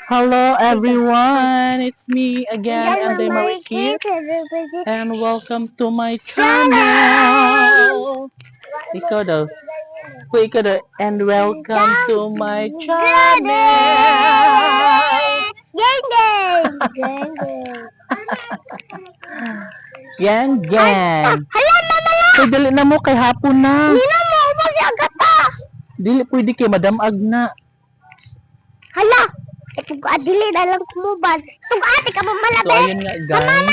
Hello everyone, it's me again, Anday Marie here, and welcome to my channel. Ikaw daw. Ikaw daw. And welcome to my channel. Gang gang! Gang gang! Gang gang. Hala, mama lang! Kay dali na mo kay hapon na. Nina mo, umag agad pa! Dili pwede kay Madam Agna. Hala! Itong adili na lang kumubad. Itong ate ka So mamalabi! ayun nga guys.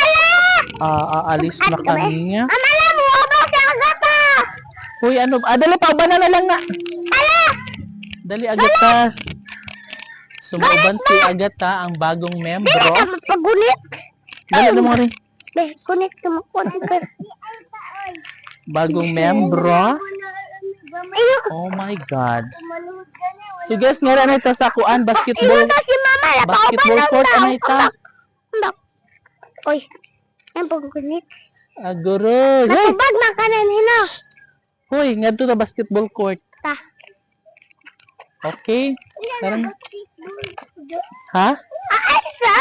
Aalis na kami. Mamala mo, umag agad pa! Hoy ano, dali pa ba na lang na. Hala! Dali Agata. Sumuban si Agata, ang bagong Dili membro. ka magpagunit! Dali na mo rin. Be, kunit ka makunit ka. Bagong membro. Ayun! Oh my God. So guys, nga na ito sa kuan, basketball. Ayun na si mama! Basketball court, ano ito? Uy, ang pagkunit. Aguro. Hey! Matubag na ka na nino. Hoy, nga ito na basketball court. Ta. Okay? Karang, ha? Ay, sa?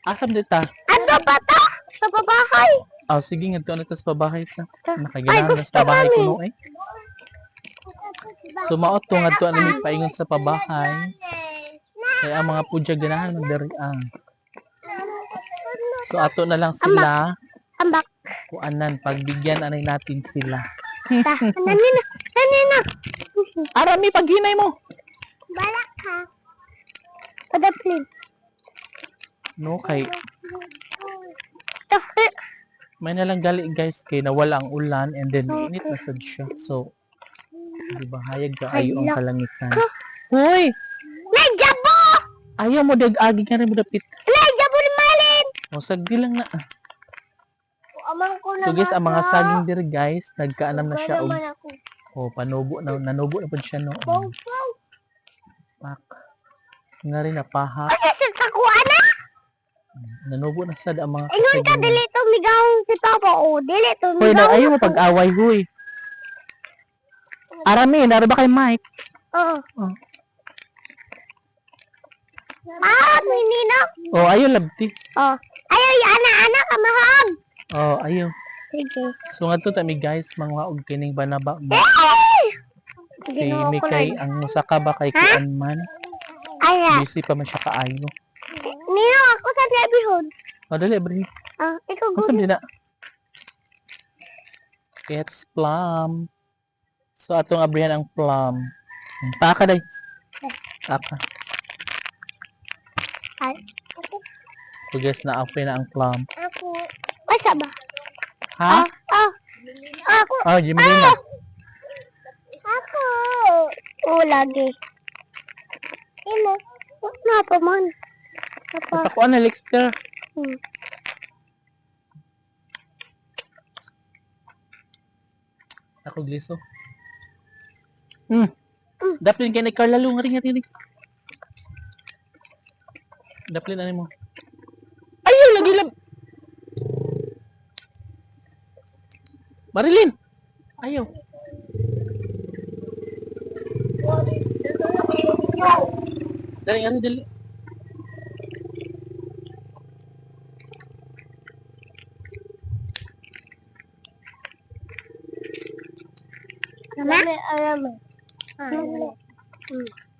Asam dita? Ano ba ta? Sa babahay. Oh, sige nga ito na ito sa pabahay sa. Ay, Nakaganahan na gusto sa pabahay kami. ko no eh. So maot to nga ito ang may paingon sa pabahay. Kaya ang mga pudya ganahan magdariang. So ato na lang sila. Ambak. Kuanan, pagbigyan anay natin sila. Ta. Nanina. Nanina. Arami paghinay mo. Balak ka. Padaplin. No, kay Ta. may nalang gali guys kay nawala ang ulan and then init na sad siya. So di ba hayag kaayo ang kalangitan. Hoy, Nagjabo! ayaw mo dag-agi ka rin mo dapit. Nagjabo ni Malin! O sagdi lang na. Amang ko So guys, ang mga saging dir guys, nagkaanam na siya og panubo na nanubo na pud siya no. Pak. Nga rin na paha. Ano sa kakuan na? Nanubo na sad ang mga Ingon ka, saging. dili to migawang si Papa. O, dili to Hoy, na migawang. ayaw mo pag-away huy. Arami, naro ba kay Mike? Oo. Oh. May ninok. Oh, ayaw labti. Oh. Ayaw, anak-anak, kamahag. Oh, ayaw. Sige. So nga to tami guys, mga og kining banaba mo. Si Ginawa ko Mikay lang. ang musaka ba kay kuan man. Aya. Busy pa man siya kaayo. Ninok, ako sa nabihon. O dali bri. Ikaw Asa gusto. din na? It's plum. So atong abrihan ang plum. Taka day. Taka. Ay. So guys, na-open na ang plum. Ako. Basta ba? Ha? Ako. Oh, Jimelina. Ako. Oo, lagi. Imo. Na pa man. Apa? Ako na lecture. Ako gliso. Daplin kay ni Carla Lu nga ring. Daplin ani mo. Ayaw lagi lab. Marilyn. Ayaw. Dali. Mama? Alam mo.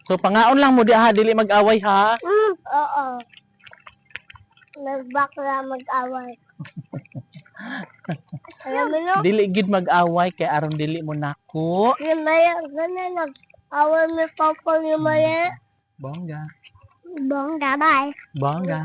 So pangaon lang mo di ha, dili mag-away ha. Oo. Nagbakla mag-away. Alam mo no? Dili gid mag-away kay aron dili mo nako. Yung maya, ganun nag-away ni Papa yung maya. Bongga. Bongga, bye. Bongga.